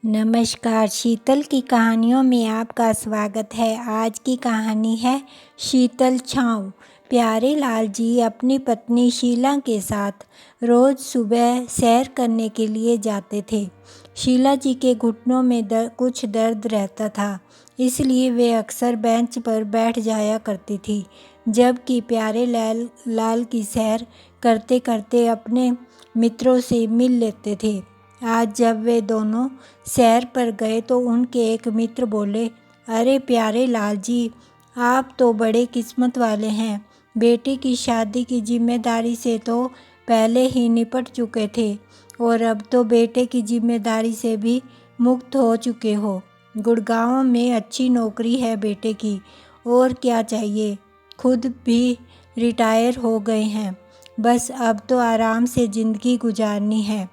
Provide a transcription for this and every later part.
नमस्कार, शीतल की कहानियों में आपका स्वागत है। आज की कहानी है शीतल छाँव। प्यारे लाल जी अपनी पत्नी शीला के साथ रोज़ सुबह सैर करने के लिए जाते थे। शीला जी के घुटनों में कुछ दर्द रहता था, इसलिए वे अक्सर बेंच पर बैठ जाया करती थी, जबकि प्यारे लाल की सैर करते करते अपने मित्रों से मिल लेते थे। आज जब वे दोनों सैर पर गए तो उनके एक मित्र बोले, अरे प्यारे लाल जी, आप तो बड़े किस्मत वाले हैं। बेटी की शादी की जिम्मेदारी से तो पहले ही निपट चुके थे और अब तो बेटे की जिम्मेदारी से भी मुक्त हो चुके हो। गुड़गांव में अच्छी नौकरी है बेटे की, और क्या चाहिए। खुद भी रिटायर हो गए हैं, बस अब तो आराम से ज़िंदगी गुजारनी है।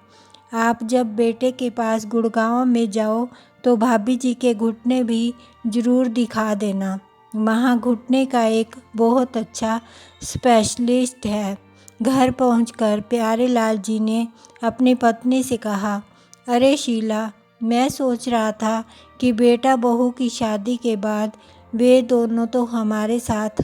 आप जब बेटे के पास गुड़गांव में जाओ तो भाभी जी के घुटने भी ज़रूर दिखा देना। वहाँ घुटने का एक बहुत अच्छा स्पेशलिस्ट है। घर पहुंचकर प्यारे लाल जी ने अपनी पत्नी से कहा, अरे शीला, मैं सोच रहा था कि बेटा बहू की शादी के बाद वे दोनों तो हमारे साथ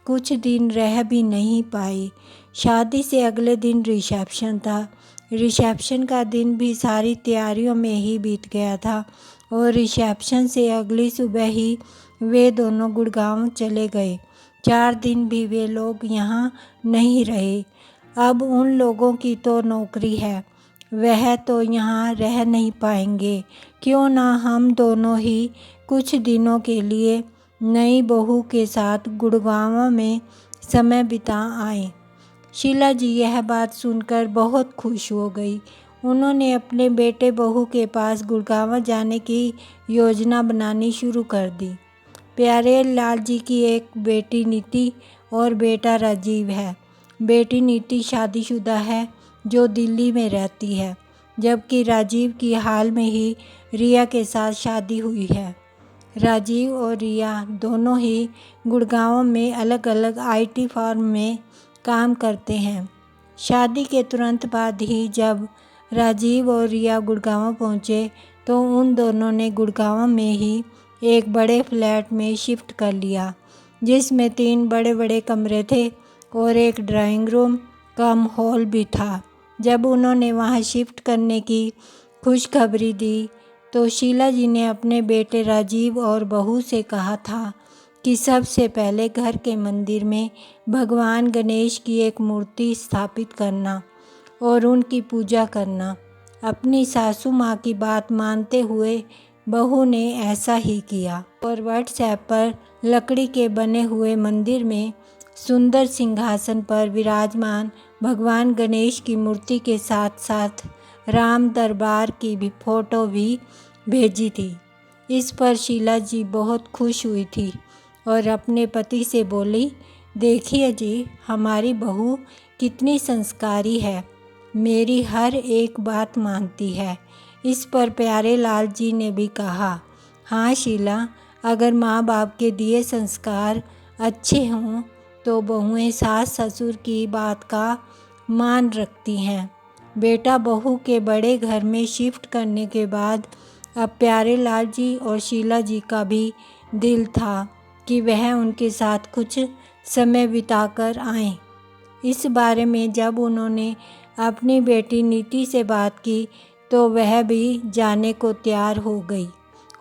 कुछ दिन रह भी नहीं पाए। शादी से अगले दिन रिसेप्शन था। रिसेप्शन का दिन भी सारी तैयारियों में ही बीत गया था और रिसेप्शन से अगली सुबह ही वे दोनों गुड़गांव चले गए। 4 दिन भी वे लोग यहाँ नहीं रहे। अब उन लोगों की तो नौकरी है, वह तो यहाँ रह नहीं पाएंगे। क्यों ना हम दोनों ही कुछ दिनों के लिए नई बहू के साथ गुड़गांव में समय बिता आएं। शीला जी यह बात सुनकर बहुत खुश हो गई। उन्होंने अपने बेटे बहू के पास गुड़गांव जाने की योजना बनानी शुरू कर दी। प्यारे लाल जी की एक बेटी नीति और बेटा राजीव है। बेटी नीति शादीशुदा है जो दिल्ली में रहती है, जबकि राजीव की हाल में ही रिया के साथ शादी हुई है। राजीव और रिया दोनों ही गुड़गांव में अलग अलग IT फर्म में काम करते हैं। शादी के तुरंत बाद ही जब राजीव और रिया गुड़गांव पहुंचे तो उन दोनों ने गुड़गांव में ही एक बड़े फ्लैट में शिफ्ट कर लिया, जिसमें 3 बड़े बड़े कमरे थे और एक ड्राइंग रूम कम हॉल भी था। जब उन्होंने वहां शिफ्ट करने की खुशखबरी दी तो शीला जी ने अपने बेटे राजीव और बहू से कहा था कि सबसे पहले घर के मंदिर में भगवान गणेश की एक मूर्ति स्थापित करना और उनकी पूजा करना। अपनी सासू माँ की बात मानते हुए बहू ने ऐसा ही किया और व्हाट्सएप पर लकड़ी के बने हुए मंदिर में सुंदर सिंहासन पर विराजमान भगवान गणेश की मूर्ति के साथ साथ राम दरबार की भी फोटो भी भेजी थी। इस पर शीला जी बहुत खुश हुई थी और अपने पति से बोली, देखिए जी, हमारी बहू कितनी संस्कारी है, मेरी हर एक बात मानती है। इस पर प्यारे लाल जी ने भी कहा, हाँ शीला, अगर माँ बाप के दिए संस्कार अच्छे हों तो बहुएं सास ससुर की बात का मान रखती हैं। बेटा बहू के बड़े घर में शिफ्ट करने के बाद अब प्यारे लाल जी और शीला जी का भी दिल था कि वह उनके साथ कुछ समय बिताकर आएं। इस बारे में जब उन्होंने अपनी बेटी नीति से बात की तो वह भी जाने को तैयार हो गई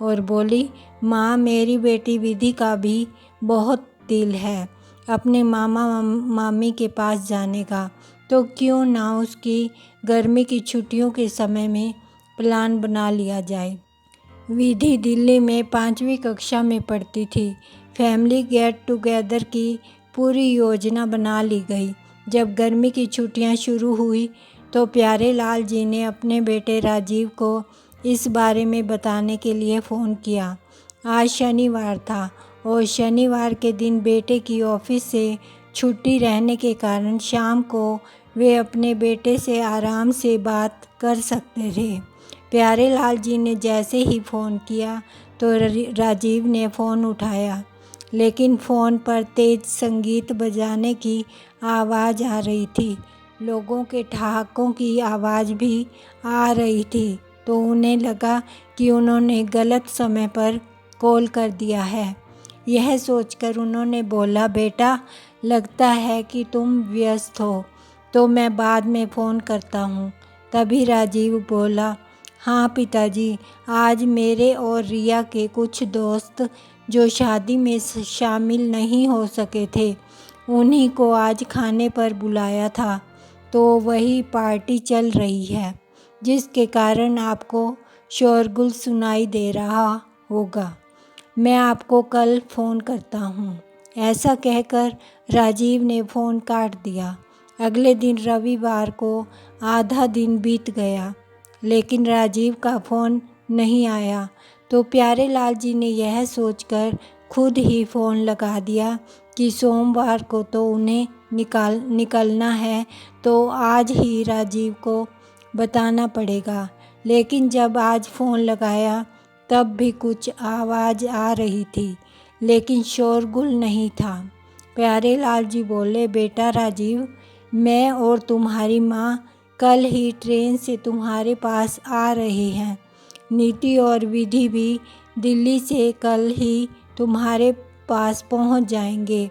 और बोली, माँ, मेरी बेटी विधि का भी बहुत दिल है अपने मामा मामी के पास जाने का, तो क्यों ना उसकी गर्मी की छुट्टियों के समय में प्लान बना लिया जाए। विधि दिल्ली में 5वीं कक्षा में पढ़ती थी। फैमिली गेट टुगेदर की पूरी योजना बना ली गई। जब गर्मी की छुट्टियां शुरू हुई तो प्यारे लाल जी ने अपने बेटे राजीव को इस बारे में बताने के लिए फ़ोन किया। आज शनिवार था और शनिवार के दिन बेटे की ऑफिस से छुट्टी रहने के कारण शाम को वे अपने बेटे से आराम से बात कर सकते थे। प्यारे लाल जी ने जैसे ही फ़ोन किया तो राजीव ने फ़ोन उठाया, लेकिन फ़ोन पर तेज़ संगीत बजाने की आवाज़ आ रही थी। लोगों के ठहाकों की आवाज़ भी आ रही थी। तो उन्हें लगा कि उन्होंने गलत समय पर कॉल कर दिया है। यह सोचकर उन्होंने बोला, बेटा लगता है कि तुम व्यस्त हो, तो मैं बाद में फ़ोन करता हूँ। तभी राजीव बोला, हाँ पिताजी, आज मेरे और रिया के कुछ दोस्त जो शादी में शामिल नहीं हो सके थे, उन्हीं को आज खाने पर बुलाया था, तो वही पार्टी चल रही है, जिसके कारण आपको शोरगुल सुनाई दे रहा होगा। मैं आपको कल फ़ोन करता हूँ। ऐसा कहकर राजीव ने फ़ोन काट दिया। अगले दिन रविवार को आधा दिन बीत गया, लेकिन राजीव का फ़ोन नहीं आया। तो प्यारेलाल जी ने यह सोचकर खुद ही फ़ोन लगा दिया कि सोमवार को तो उन्हें निकलना है, तो आज ही राजीव को बताना पड़ेगा। लेकिन जब आज फ़ोन लगाया तब भी कुछ आवाज़ आ रही थी, लेकिन शोरगुल नहीं था। प्यारेलाल जी बोले, बेटा राजीव, मैं और तुम्हारी माँ कल ही ट्रेन से तुम्हारे पास आ रहे हैं। नीति और विधि भी दिल्ली से कल ही तुम्हारे पास पहुंच जाएंगे।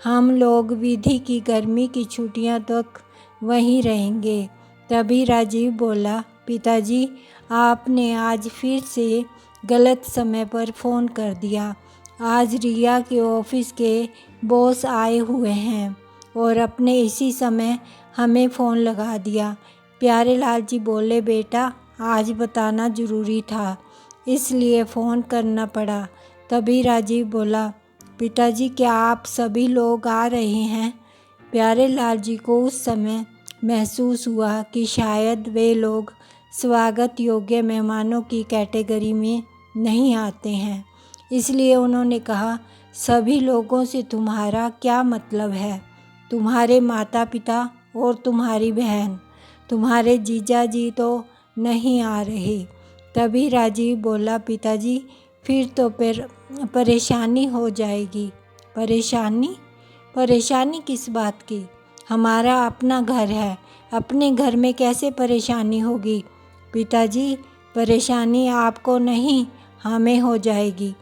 हम लोग विधि की गर्मी की छुट्टियां तक वहीं रहेंगे। तभी राजीव बोला, पिताजी आपने आज फिर से गलत समय पर फ़ोन कर दिया। आज रिया के ऑफिस के बॉस आए हुए हैं और अपने इसी समय हमें फ़ोन लगा दिया। प्यारेलाल जी बोले, बेटा आज बताना ज़रूरी था, इसलिए फ़ोन करना पड़ा। तभी राजीव बोला, पिताजी क्या आप सभी लोग आ रहे हैं? प्यारेलाल जी को उस समय महसूस हुआ कि शायद वे लोग स्वागत योग्य मेहमानों की कैटेगरी में नहीं आते हैं, इसलिए उन्होंने कहा, सभी लोगों से तुम्हारा क्या मतलब है? तुम्हारे माता पिता और तुम्हारी बहन, तुम्हारे जीजा जी तो नहीं आ रहे। तभी राजीव बोला, पिताजी फिर तो परेशानी हो जाएगी। परेशानी? परेशानी किस बात की? हमारा अपना घर है, अपने घर में कैसे परेशानी होगी? पिताजी परेशानी आपको नहीं, हमें हो जाएगी।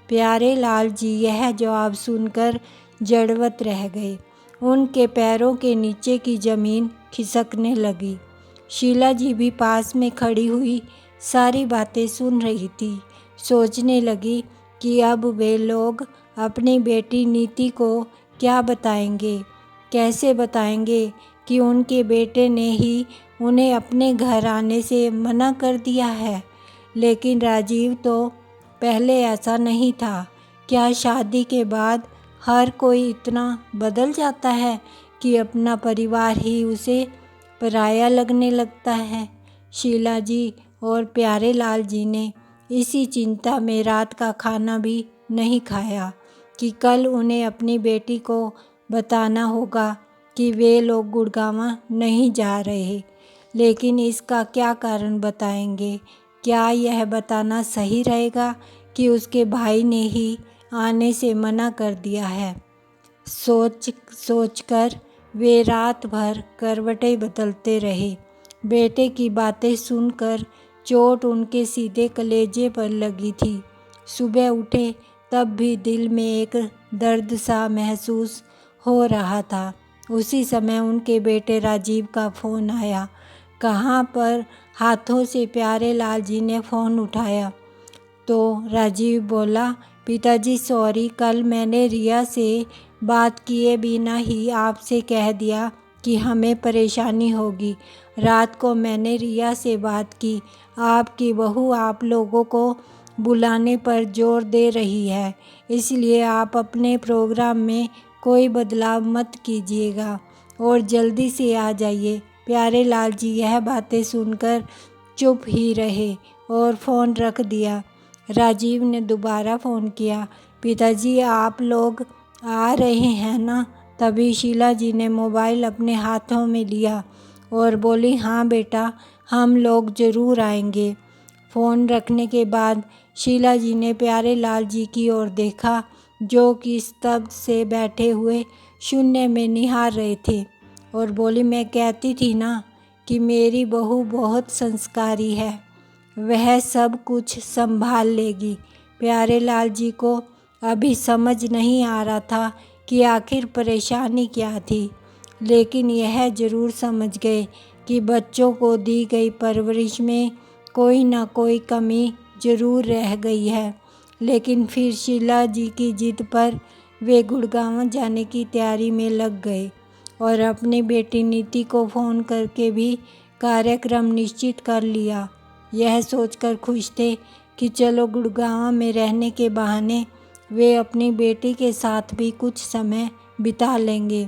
प्यारेलाल जी यह जवाब सुनकर जड़वत रह गए। उनके पैरों के नीचे की ज़मीन खिसकने लगी। शीला जी भी पास में खड़ी हुई सारी बातें सुन रही थी। सोचने लगी कि अब वे लोग अपनी बेटी नीति को क्या बताएंगे, कैसे बताएंगे कि उनके बेटे ने ही उन्हें अपने घर आने से मना कर दिया है। लेकिन राजीव तो पहले ऐसा नहीं था। क्या शादी के बाद हर कोई इतना बदल जाता है कि अपना परिवार ही उसे पराया लगने लगता है? शीला जी और प्यारेलाल जी ने इसी चिंता में रात का खाना भी नहीं खाया कि कल उन्हें अपनी बेटी को बताना होगा कि वे लोग गुड़गांव नहीं जा रहे। लेकिन इसका क्या कारण बताएंगे? क्या यह बताना सही रहेगा कि उसके भाई ने ही आने से मना कर दिया है? सोचकर वे रात भर करवटें बदलते रहे। बेटे की बातें सुनकर चोट उनके सीधे कलेजे पर लगी थी। सुबह उठे तब भी दिल में एक दर्द सा महसूस हो रहा था। उसी समय उनके बेटे राजीव का फ़ोन आया। कहाँ पर हाथों से प्यारेलाल जी ने फ़ोन उठाया तो राजीव बोला, पिताजी सॉरी, कल मैंने रिया से बात किए बिना ही आपसे कह दिया कि हमें परेशानी होगी। रात को मैंने रिया से बात की। आपकी बहू आप लोगों को बुलाने पर जोर दे रही है, इसलिए आप अपने प्रोग्राम में कोई बदलाव मत कीजिएगा और जल्दी से आ जाइए। प्यारेलाल जी यह बातें सुनकर चुप ही रहे और फ़ोन रख दिया। राजीव ने दोबारा फ़ोन किया, पिताजी आप लोग आ रहे हैं ना? तभी शीला जी ने मोबाइल अपने हाथों में लिया और बोली, हाँ बेटा, हम लोग ज़रूर आएंगे। फ़ोन रखने के बाद शीला जी ने प्यारेलाल जी की ओर देखा, जो कि स्तब्ध से बैठे हुए शून्य में निहार रहे थे, और बोली, मैं कहती थी ना कि मेरी बहू बहुत संस्कारी है। वह सब कुछ संभाल लेगी। प्यारेलाल जी को अभी समझ नहीं आ रहा था कि आखिर परेशानी क्या थी, लेकिन यह ज़रूर समझ गए कि बच्चों को दी गई परवरिश में कोई ना कोई कमी ज़रूर रह गई है। लेकिन फिर शीला जी की जिद पर वे गुड़गांव जाने की तैयारी में लग गए और अपनी बेटी नीति को फ़ोन करके भी कार्यक्रम निश्चित कर लिया। यह सोचकर खुश थे कि चलो गुड़गांव में रहने के बहाने वे अपनी बेटी के साथ भी कुछ समय बिता लेंगे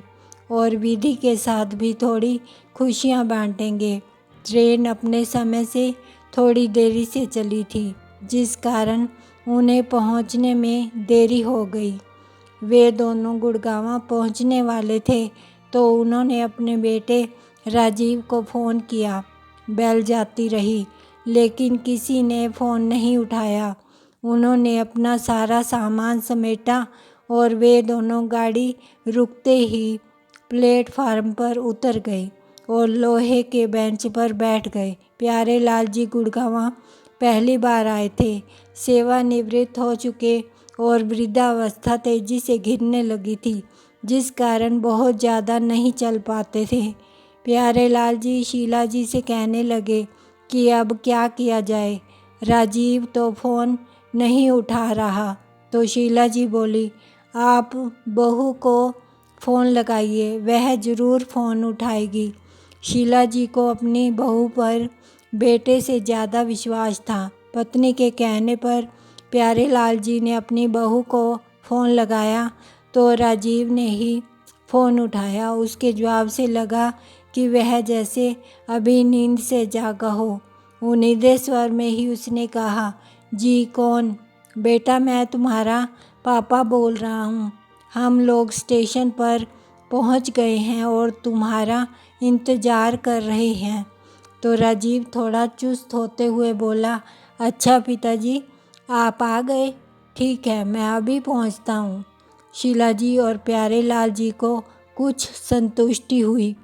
और विधि के साथ भी थोड़ी खुशियां बांटेंगे। ट्रेन अपने समय से थोड़ी देरी से चली थी, जिस कारण उन्हें पहुंचने में देरी हो गई। वे दोनों गुड़गांव पहुंचने वाले थे तो उन्होंने अपने बेटे राजीव को फ़ोन किया। बेल जाती रही, लेकिन किसी ने फ़ोन नहीं उठाया। उन्होंने अपना सारा सामान समेटा और वे दोनों गाड़ी रुकते ही प्लेटफार्म पर उतर गए और लोहे के बेंच पर बैठ गए। प्यारेलाल जी गुड़गांव पहली बार आए थे, सेवानिवृत्त हो चुके और वृद्धावस्था तेजी से घिरने लगी थी, जिस कारण बहुत ज़्यादा नहीं चल पाते थे। प्यारेलाल जी शीला जी से कहने लगे कि अब क्या किया जाए। राजीव तो फ़ोन नहीं उठा रहा, तो शीला जी बोली, आप बहू को फ़ोन लगाइए, वह ज़रूर फ़ोन उठाएगी। शीला जी को अपनी बहू पर बेटे से ज़्यादा विश्वास था। पत्नी के कहने पर प्यारेलाल जी ने अपनी बहू को फ़ोन लगाया तो राजीव ने ही फ़ोन उठाया। उसके जवाब से लगा कि वह जैसे अभी नींद से जागा हो। उन्नीदे स्वर में ही उसने कहा, जी कौन? बेटा, मैं तुम्हारा पापा बोल रहा हूँ। हम लोग स्टेशन पर पहुँच गए हैं और तुम्हारा इंतज़ार कर रहे हैं। तो राजीव थोड़ा चुस्त होते हुए बोला, अच्छा पिताजी, आप आ गए, ठीक है, मैं अभी पहुँचता हूँ। शीला जी और प्यारेलाल जी को कुछ संतुष्टि हुई।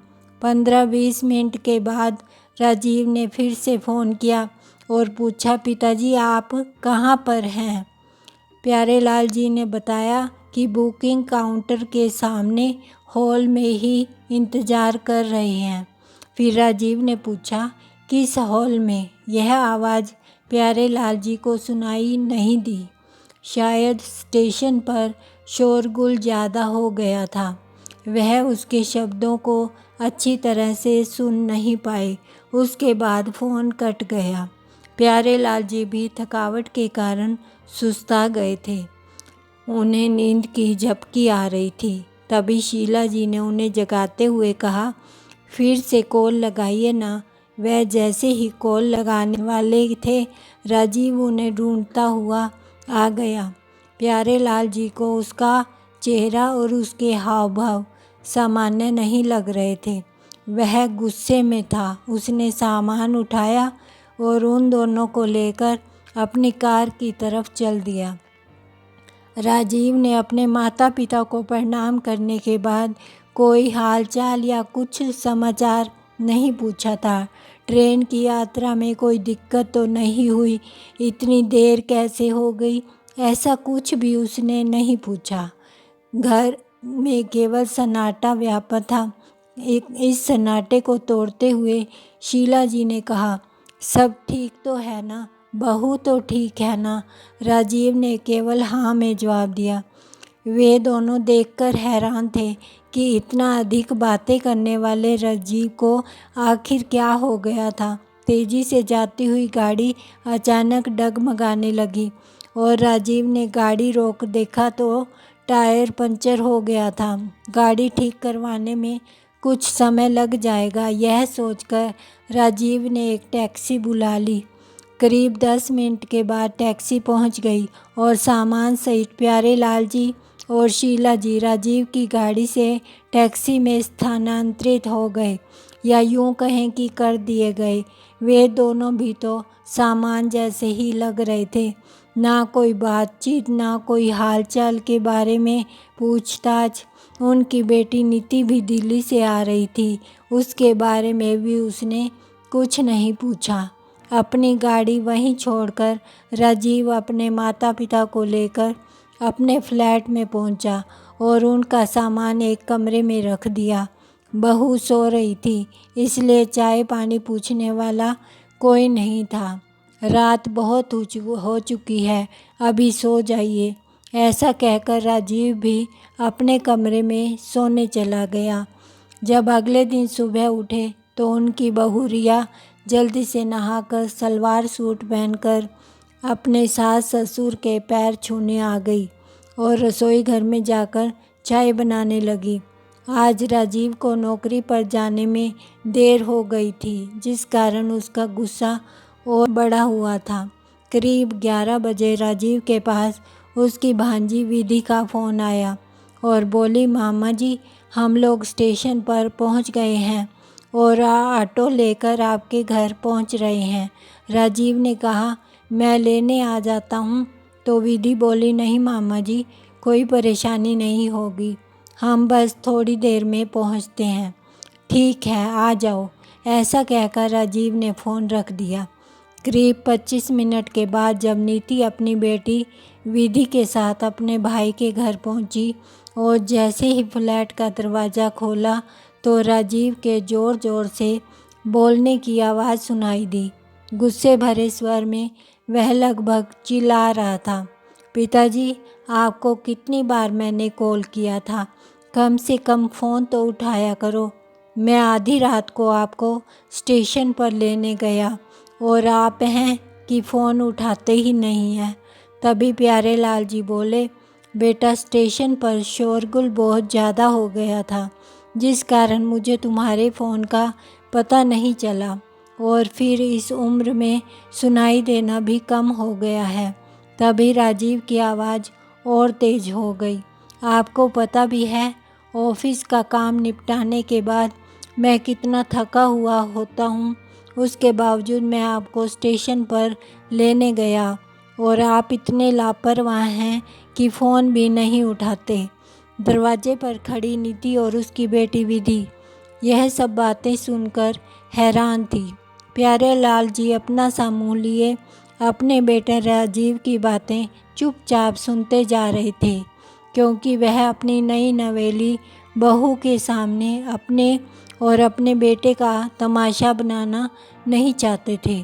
15-20 मिनट के बाद राजीव ने फिर से फ़ोन किया और पूछा, पिताजी आप कहाँ पर हैं? प्यारेलाल जी ने बताया कि बुकिंग काउंटर के सामने हॉल में ही इंतज़ार कर रहे हैं। फिर राजीव ने पूछा, किस हॉल में? यह आवाज़ प्यारेलाल जी को सुनाई नहीं दी। शायद स्टेशन पर शोरगुल ज़्यादा हो गया था, वह उसके शब्दों को अच्छी तरह से सुन नहीं पाए। उसके बाद फ़ोन कट गया। प्यारेलाल जी भी थकावट के कारण सुस्ता गए थे। उन्हें नींद की झपकी आ रही थी। तभी शीला जी ने उन्हें जगाते हुए कहा, फिर से कॉल लगाइए ना। वह जैसे ही कॉल लगाने वाले थे, राजीव उन्हें ढूंढता हुआ आ गया। प्यारेलाल जी को उसका चेहरा और उसके हाव भाव सामान्य नहीं लग रहे थे। वह गुस्से में था। उसने सामान उठाया और उन दोनों को लेकर अपनी कार की तरफ चल दिया। राजीव ने अपने माता पिता को प्रणाम करने के बाद कोई हालचाल या कुछ समाचार नहीं पूछा था। ट्रेन की यात्रा में कोई दिक्कत तो नहीं हुई, इतनी देर कैसे हो गई, ऐसा कुछ भी उसने नहीं पूछा। घर में केवल सन्नाटा व्यापा था। इस सन्नाटे को तोड़ते हुए शीला जी ने कहा, सब ठीक तो है ना? बहू तो ठीक है ना? राजीव ने केवल हाँ में जवाब दिया। वे दोनों देखकर हैरान थे कि इतना अधिक बातें करने वाले राजीव को आखिर क्या हो गया था। तेज़ी से जाती हुई गाड़ी अचानक डगमगाने लगी और राजीव ने गाड़ी रोक देखा तो टायर पंचर हो गया था। गाड़ी ठीक करवाने में कुछ समय लग जाएगा, यह सोचकर राजीव ने एक टैक्सी बुला ली। करीब 10 मिनट के बाद टैक्सी पहुंच गई और सामान सहित प्यारेलाल जी और शीला जी राजीव की गाड़ी से टैक्सी में स्थानांतरित हो गए, या यूं कहें कि कर दिए गए। वे दोनों भी तो सामान जैसे ही लग रहे थे। ना कोई बातचीत, ना कोई हालचाल के बारे में पूछताछ। उनकी बेटी नीति भी दिल्ली से आ रही थी, उसके बारे में भी उसने कुछ नहीं पूछा। अपनी गाड़ी वहीं छोड़कर राजीव अपने माता पिता को लेकर अपने फ्लैट में पहुंचा और उनका सामान एक कमरे में रख दिया। बहू सो रही थी, इसलिए चाय पानी पूछने वाला कोई नहीं था। रात बहुत हो चुकी है, अभी सो जाइए, ऐसा कहकर राजीव भी अपने कमरे में सोने चला गया। जब अगले दिन सुबह उठे तो उनकी बहू रिया जल्दी से नहाकर सलवार सूट पहनकर अपने सास ससुर के पैर छूने आ गई और रसोई घर में जाकर चाय बनाने लगी। आज राजीव को नौकरी पर जाने में देर हो गई थी, जिस कारण उसका गुस्सा और बढ़ा हुआ था। करीब 11 बजे राजीव के पास उसकी भांजी विधि का फ़ोन आया और बोली, मामा जी, हम लोग स्टेशन पर पहुंच गए हैं और ऑटो लेकर आपके घर पहुंच रहे हैं। राजीव ने कहा, मैं लेने आ जाता हूं। तो विधि बोली, नहीं मामा जी, कोई परेशानी नहीं होगी, हम बस थोड़ी देर में पहुंचते हैं। ठीक है, आ जाओ, ऐसा कहकर राजीव ने फ़ोन रख दिया। करीब 25 मिनट के बाद जब नीति अपनी बेटी विधि के साथ अपने भाई के घर पहुंची और जैसे ही फ्लैट का दरवाज़ा खोला तो राजीव के ज़ोर ज़ोर से बोलने की आवाज़ सुनाई दी। गुस्से भरे स्वर में वह लगभग चिल्ला रहा था, पिताजी, आपको कितनी बार मैंने कॉल किया था, कम से कम फ़ोन तो उठाया करो। मैं आधी रात को आपको स्टेशन पर लेने गया और आप हैं कि फ़ोन उठाते ही नहीं हैं। तभी प्यारे लाल जी बोले, बेटा, स्टेशन पर शोरगुल बहुत ज़्यादा हो गया था, जिस कारण मुझे तुम्हारे फ़ोन का पता नहीं चला और फिर इस उम्र में सुनाई देना भी कम हो गया है। तभी राजीव की आवाज़ और तेज़ हो गई, आपको पता भी है ऑफिस का काम निपटाने के बाद मैं कितना थका हुआ होता हूँ, उसके बावजूद मैं आपको स्टेशन पर लेने गया और आप इतने लापरवाह हैं कि फ़ोन भी नहीं उठाते। दरवाजे पर खड़ी नीति और उसकी बेटी विधि यह सब बातें सुनकर हैरान थी। प्यारे लाल जी अपना सा मुँह लिए अपने बेटे राजीव की बातें चुपचाप सुनते जा रहे थे, क्योंकि वह अपनी नई नवेली बहू के सामने अपने और अपने बेटे का तमाशा बनाना नहीं चाहते थे।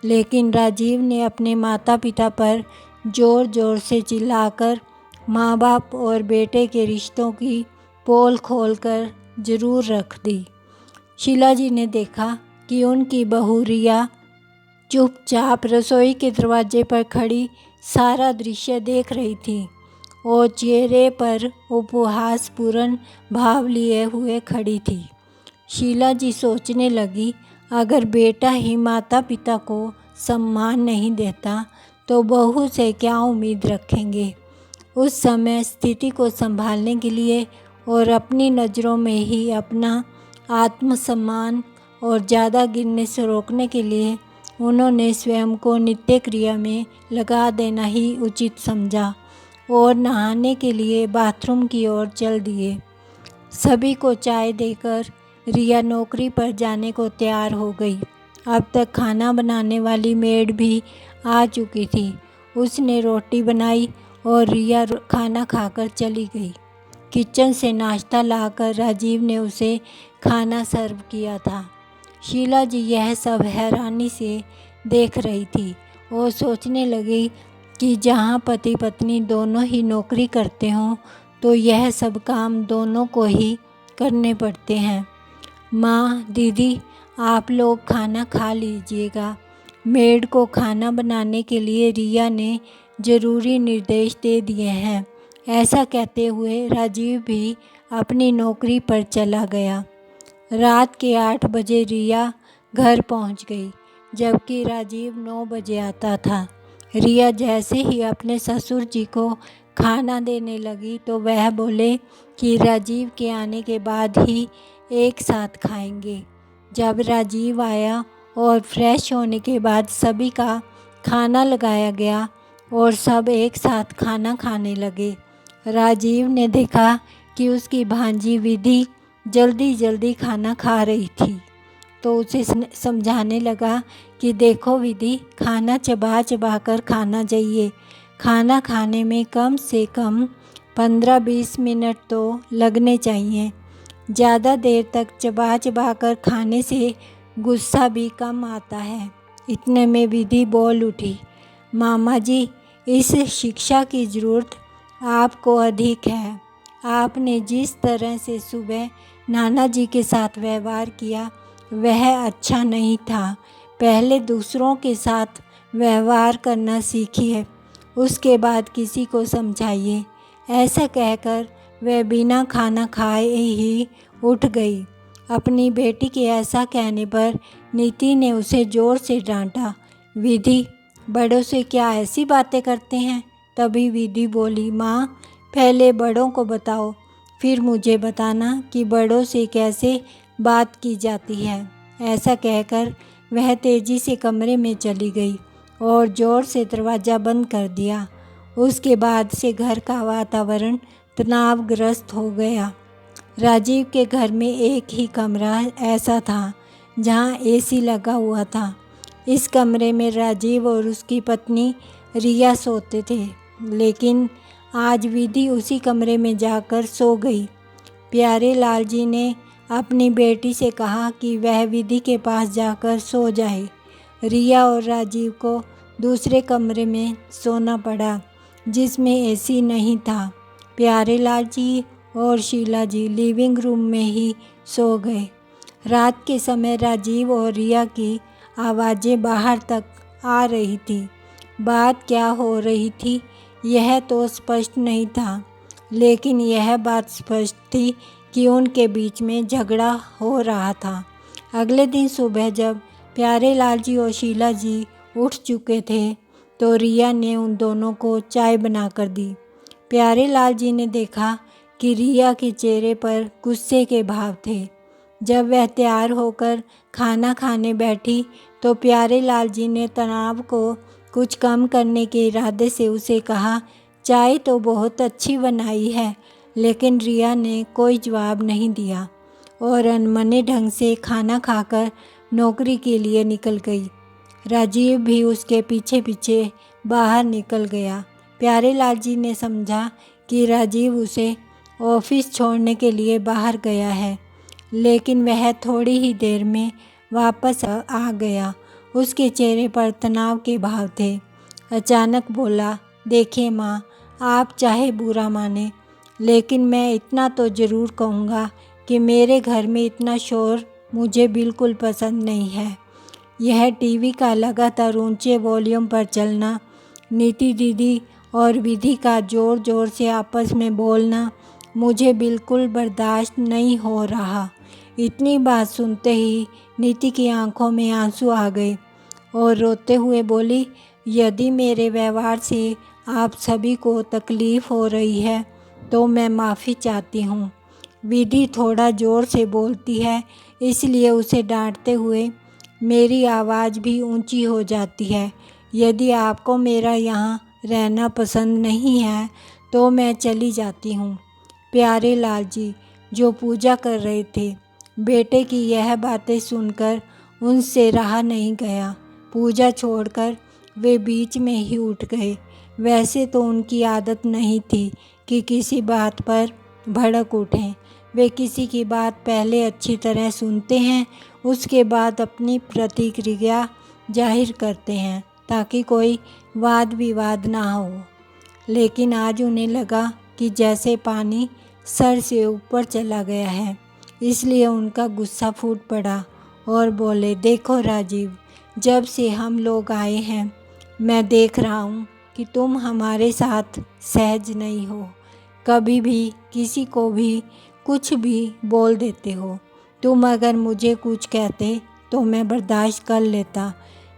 लेकिन राजीव ने अपने माता पिता पर ज़ोर ज़ोर से चिल्लाकर माँ बाप और बेटे के रिश्तों की पोल खोलकर ज़रूर रख दी। शीला जी ने देखा कि उनकी बहू रिया चुपचाप रसोई के दरवाजे पर खड़ी सारा दृश्य देख रही थी और चेहरे पर उपहासपूर्ण भाव लिए हुए खड़ी थी। शीला जी सोचने लगी, अगर बेटा ही माता पिता को सम्मान नहीं देता तो बहू से क्या उम्मीद रखेंगे। उस समय स्थिति को संभालने के लिए और अपनी नज़रों में ही अपना आत्मसम्मान और ज़्यादा गिरने से रोकने के लिए उन्होंने स्वयं को नित्य क्रिया में लगा देना ही उचित समझा और नहाने के लिए बाथरूम की ओर चल दिए। सभी को चाय देकर रिया नौकरी पर जाने को तैयार हो गई। अब तक खाना बनाने वाली मेड भी आ चुकी थी। उसने रोटी बनाई और रिया खाना खाकर चली गई। किचन से नाश्ता लाकर राजीव ने उसे खाना सर्व किया था। शीला जी यह सब हैरानी से देख रही थी और सोचने लगी कि जहाँ पति पत्नी दोनों ही नौकरी करते हों तो यह सब काम दोनों को ही करने पड़ते हैं। माँ, दीदी, आप लोग खाना खा लीजिएगा। मेड को खाना बनाने के लिए रिया ने ज़रूरी निर्देश दे दिए हैं। ऐसा कहते हुए राजीव भी अपनी नौकरी पर चला गया। रात के 8 बजे रिया घर पहुंच गई, जबकि राजीव 9 बजे आता था। रिया जैसे ही अपने ससुर जी को खाना देने लगी तो वह बोले कि राजीव के आने के बाद ही एक साथ खाएंगे। जब राजीव आया और फ्रेश होने के बाद सभी का खाना लगाया गया और सब एक साथ खाना खाने लगे। राजीव ने देखा कि उसकी भांजी विधि जल्दी जल्दी खाना खा रही थी। तो उसे समझाने लगा कि देखो विधि, खाना चबा चबा कर खाना चाहिए। खाना खाने में कम से कम 15-20 मिनट तो लगने चाहिए। ज़्यादा देर तक चबा चबा कर खाने से गुस्सा भी कम आता है। इतने में विधि बोल उठी, मामा जी, इस शिक्षा की ज़रूरत आपको अधिक है। आपने जिस तरह से सुबह नाना जी के साथ व्यवहार किया वह अच्छा नहीं था। पहले दूसरों के साथ व्यवहार करना सीखिए, उसके बाद किसी को समझाइए। ऐसा कहकर वह बिना खाना खाए ही उठ गई। अपनी बेटी के ऐसा कहने पर नीति ने उसे ज़ोर से डांटा, विधि, बड़ों से क्या ऐसी बातें करते हैं? तभी विधि बोली, माँ, पहले बड़ों को बताओ, फिर मुझे बताना कि बड़ों से कैसे बात की जाती है। ऐसा कहकर वह तेज़ी से कमरे में चली गई और ज़ोर से दरवाज़ा बंद कर दिया। उसके बाद से घर का वातावरण तनावग्रस्त हो गया। राजीव के घर में एक ही कमरा ऐसा था जहाँ एसी लगा हुआ था। इस कमरे में राजीव और उसकी पत्नी रिया सोते थे, लेकिन आज विधि उसी कमरे में जाकर सो गई। प्यारे लाल जी ने अपनी बेटी से कहा कि वह विधि के पास जाकर सो जाए। रिया और राजीव को दूसरे कमरे में सोना पड़ा जिसमें एसी नहीं था। प्यारे लाल जी और शीला जी लिविंग रूम में ही सो गए। रात के समय राजीव और रिया की आवाज़ें बाहर तक आ रही थी। बात क्या हो रही थी यह तो स्पष्ट नहीं था, लेकिन यह बात स्पष्ट थी कि उनके बीच में झगड़ा हो रहा था। अगले दिन सुबह जब प्यारे लाल जी और शीला जी उठ चुके थे तो रिया ने उन दोनों को चाय बनाकर दी। प्यारे लाल जी ने देखा कि रिया के चेहरे पर गुस्से के भाव थे। जब वह तैयार होकर खाना खाने बैठी तो प्यारे लाल जी ने तनाव को कुछ कम करने के इरादे से उसे कहा, चाय तो बहुत अच्छी बनाई है। लेकिन रिया ने कोई जवाब नहीं दिया और अनमने ढंग से खाना खाकर नौकरी के लिए निकल गई। राजीव भी उसके पीछे पीछे बाहर निकल गया। प्यारे लाल जी ने समझा कि राजीव उसे ऑफिस छोड़ने के लिए बाहर गया है, लेकिन वह थोड़ी ही देर में वापस आ गया। उसके चेहरे पर तनाव के भाव थे। अचानक बोला, देखिए माँ, आप चाहे बुरा माने, लेकिन मैं इतना तो ज़रूर कहूँगा कि मेरे घर में इतना शोर मुझे बिल्कुल पसंद नहीं है। यह टीवी का लगातार ऊंचे वॉल्यूम पर चलना, नीति दीदी और विधि का ज़ोर ज़ोर से आपस में बोलना मुझे बिल्कुल बर्दाश्त नहीं हो रहा। इतनी बात सुनते ही नीति की आंखों में आंसू आ गए और रोते हुए बोली, यदि मेरे व्यवहार से आप सभी को तकलीफ़ हो रही है तो मैं माफ़ी चाहती हूँ। विधि थोड़ा ज़ोर से बोलती है, इसलिए उसे डांटते हुए मेरी आवाज़ भी ऊंची हो जाती है। यदि आपको मेरा यहाँ रहना पसंद नहीं है तो मैं चली जाती हूँ। प्यारे लाल जी, जो पूजा कर रहे थे, बेटे की यह बातें सुनकर उनसे रहा नहीं गया। पूजा छोड़कर वे बीच में ही उठ गए। वैसे तो उनकी आदत नहीं थी कि किसी बात पर भड़क उठें। वे किसी की बात पहले अच्छी तरह सुनते हैं, उसके बाद अपनी प्रतिक्रिया जाहिर करते हैं ताकि कोई वाद विवाद ना हो। लेकिन आज उन्हें लगा कि जैसे पानी सर से ऊपर चला गया है, इसलिए उनका गुस्सा फूट पड़ा और बोले, देखो राजीव, जब से हम लोग आए हैं मैं देख रहा हूँ कि तुम हमारे साथ सहज नहीं हो। कभी भी किसी को भी कुछ भी बोल देते हो। तुम अगर मुझे कुछ कहते तो मैं बर्दाश्त कर लेता,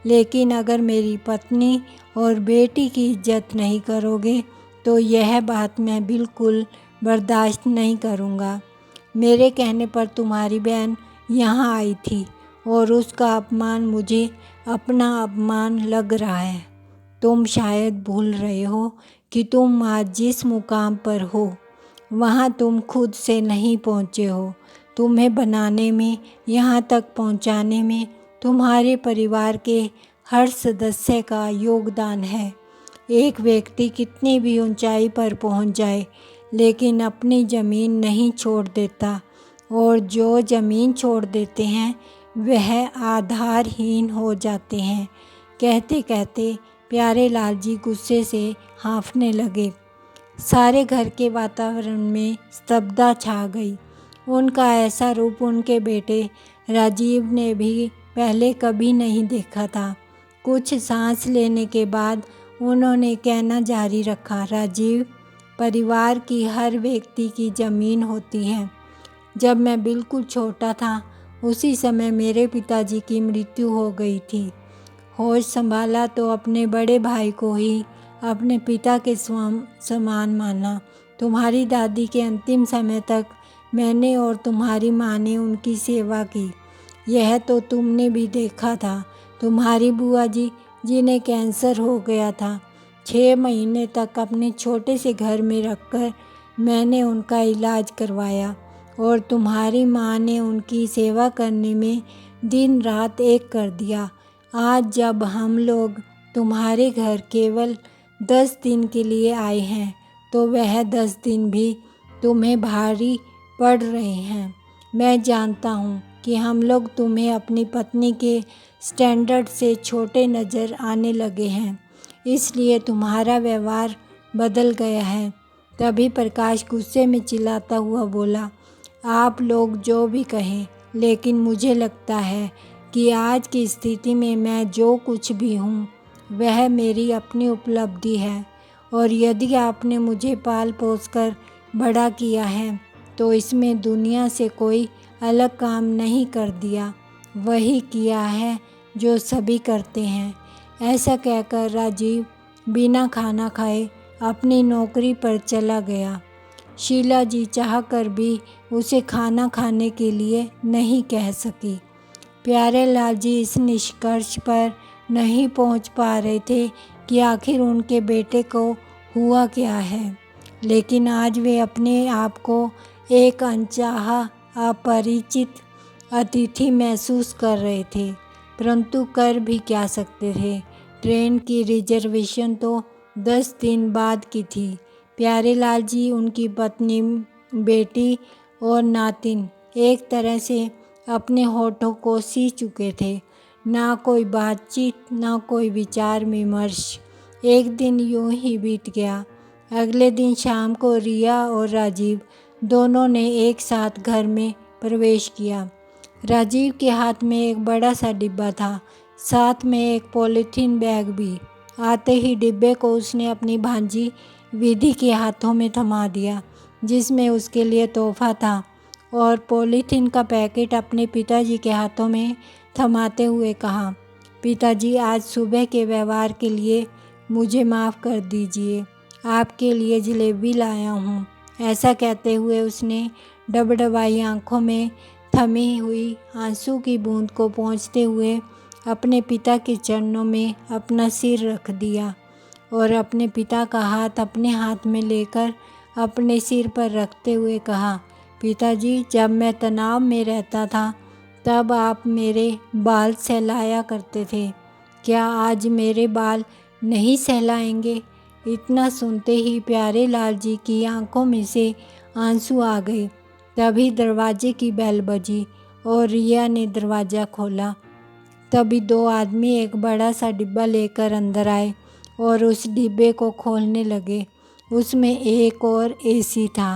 लेकिन अगर मेरी पत्नी और बेटी की इज्जत नहीं करोगे तो यह बात मैं बिल्कुल बर्दाश्त नहीं करूँगा। मेरे कहने पर तुम्हारी बहन यहाँ आई थी और उसका अपमान मुझे अपना अपमान लग रहा है। तुम शायद भूल रहे हो कि तुम आज जिस मुकाम पर हो वहाँ तुम खुद से नहीं पहुँचे हो। तुम्हें बनाने में, यहाँ तक पहुँचाने में तुम्हारे परिवार के हर सदस्य का योगदान है। एक व्यक्ति कितनी भी ऊंचाई पर पहुँच जाए लेकिन अपनी ज़मीन नहीं छोड़ देता, और जो ज़मीन छोड़ देते हैं वह आधारहीन हो जाते हैं। कहते कहते प्यारे लाल जी गुस्से से हाँफने लगे। सारे घर के वातावरण में स्तब्धता छा गई। उनका ऐसा रूप उनके बेटे राजीव ने भी पहले कभी नहीं देखा था। कुछ सांस लेने के बाद उन्होंने कहना जारी रखा, राजीव, परिवार की हर व्यक्ति की ज़मीन होती है। जब मैं बिल्कुल छोटा था उसी समय मेरे पिताजी की मृत्यु हो गई थी। होश संभाला तो अपने बड़े भाई को ही अपने पिता के समान माना। तुम्हारी दादी के अंतिम समय तक मैंने और तुम्हारी माँ ने उनकी सेवा की। यह तो तुमने भी देखा था। तुम्हारी बुआ जी, जिन्हें कैंसर हो गया था, 6 महीने तक अपने छोटे से घर में रखकर मैंने उनका इलाज करवाया, और तुम्हारी माँ ने उनकी सेवा करने में दिन रात एक कर दिया। आज जब हम लोग तुम्हारे घर केवल 10 दिन के लिए आए हैं तो वह 10 दिन भी तुम्हें भारी पड़ रहे हैं। मैं जानता हूँ कि हम लोग तुम्हें अपनी पत्नी के स्टैंडर्ड से छोटे नज़र आने लगे हैं, इसलिए तुम्हारा व्यवहार बदल गया है। तभी प्रकाश गुस्से में चिल्लाता हुआ बोला, आप लोग जो भी कहें, लेकिन मुझे लगता है कि आज की स्थिति में मैं जो कुछ भी हूँ वह मेरी अपनी उपलब्धि है, और यदि आपने मुझे पाल पोस कर बड़ा किया है तो इसमें दुनिया से कोई अलग काम नहीं कर दिया, वही किया है जो सभी करते हैं। ऐसा कहकर राजीव बिना खाना खाए अपनी नौकरी पर चला गया। शीला जी चाहकर भी उसे खाना खाने के लिए नहीं कह सकी। प्यारे लाल जी इस निष्कर्ष पर नहीं पहुंच पा रहे थे कि आखिर उनके बेटे को हुआ क्या है, लेकिन आज वे अपने आप को एक अनचाहा, अपरिचित अतिथि महसूस कर रहे थे, परंतु कर भी क्या सकते थे। ट्रेन की रिजर्वेशन तो 10 दिन बाद की थी। प्यारे लाल जी, उनकी पत्नी, बेटी और नातिन एक तरह से अपने होठों को सी चुके थे। ना कोई बातचीत, ना कोई विचार विमर्श। एक दिन यूं ही बीत गया। अगले दिन शाम को रिया और राजीव दोनों ने एक साथ घर में प्रवेश किया। राजीव के हाथ में एक बड़ा सा डिब्बा था, साथ में एक पॉलीथीन बैग भी। आते ही डिब्बे को उसने अपनी भांजी विधि के हाथों में थमा दिया, जिसमें उसके लिए तोहफा था, और पॉलीथीन का पैकेट अपने पिताजी के हाथों में थमाते हुए कहा, पिताजी, आज सुबह के व्यवहार के लिए मुझे माफ़ कर दीजिए। आपके लिए जलेबी लाया हूँ। ऐसा कहते हुए उसने डबडबाई आंखों में थमी हुई आंसू की बूंद को पोंछते हुए अपने पिता के चरणों में अपना सिर रख दिया, और अपने पिता का हाथ अपने हाथ में लेकर अपने सिर पर रखते हुए कहा, पिताजी, जब मैं तनाव में रहता था तब आप मेरे बाल सहलाया करते थे। क्या आज मेरे बाल नहीं सहलाएंगे? इतना सुनते ही प्यारे लाल जी की आंखों में से आंसू आ गए। तभी दरवाजे की बेल बजी और रिया ने दरवाज़ा खोला। तभी 2 आदमी एक बड़ा सा डिब्बा लेकर अंदर आए और उस डिब्बे को खोलने लगे। उसमें एक और एसी था।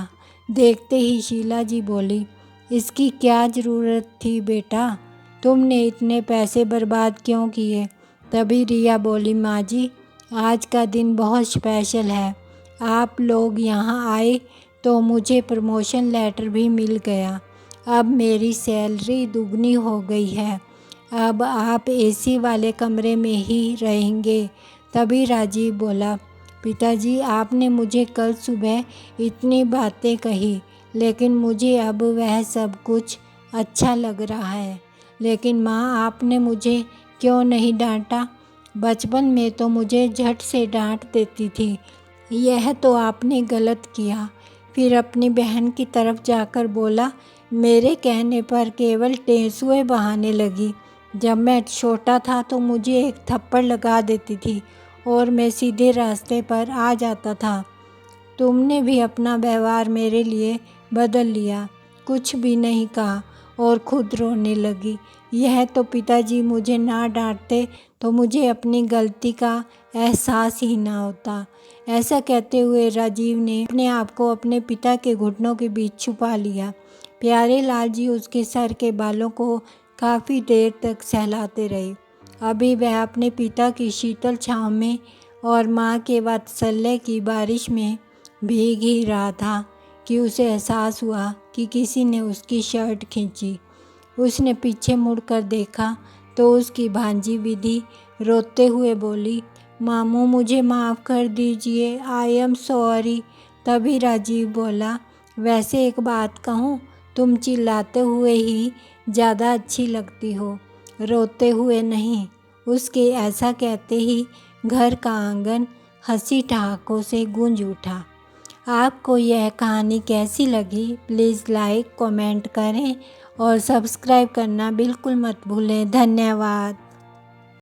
देखते ही शीला जी बोली, इसकी क्या ज़रूरत थी बेटा? तुमने इतने पैसे बर्बाद क्यों किए? तभी रिया बोली, माँ जी, आज का दिन बहुत स्पेशल है। आप लोग यहाँ आए तो मुझे प्रमोशन लेटर भी मिल गया। अब मेरी सैलरी दुगनी हो गई है। अब आप एसी वाले कमरे में ही रहेंगे। तभी राजीव बोला, पिताजी, आपने मुझे कल सुबह इतनी बातें कही, लेकिन मुझे अब वह सब कुछ अच्छा लग रहा है। लेकिन माँ, आपने मुझे क्यों नहीं डांटा? बचपन में तो मुझे झट से डांट देती थी। यह तो आपने गलत किया। फिर अपनी बहन की तरफ जाकर बोला, मेरे कहने पर केवल टेसुए बहाने लगी। जब मैं छोटा था तो मुझे एक थप्पड़ लगा देती थी और मैं सीधे रास्ते पर आ जाता था। तुमने भी अपना व्यवहार मेरे लिए बदल लिया। कुछ भी नहीं कहा और खुद रोने लगी। यह तो पिताजी मुझे ना डांटते तो मुझे अपनी गलती का एहसास ही ना होता। ऐसा कहते हुए राजीव ने अपने आप को अपने पिता के घुटनों के बीच छुपा लिया। प्यारे लाल जी उसके सर के बालों को काफ़ी देर तक सहलाते रहे। अभी वह अपने पिता की शीतल छाँव में और माँ के वात्सल्य की बारिश में भीग ही रहा था कि उसे एहसास हुआ कि किसी ने उसकी शर्ट खींची। उसने पीछे मुड़कर देखा तो उसकी भांजी विधि रोते हुए बोली, मामू मुझे माफ़ कर दीजिए, आई एम सॉरी। तभी राजीव बोला, वैसे एक बात कहूँ, तुम चिल्लाते हुए ही ज़्यादा अच्छी लगती हो, रोते हुए नहीं। उसके ऐसा कहते ही घर का आंगन हंसी ठहाकों से गूंज उठा। आपको यह कहानी कैसी लगी? प्लीज़ लाइक कमेंट करें और सब्सक्राइब करना बिल्कुल मत भूलें। धन्यवाद।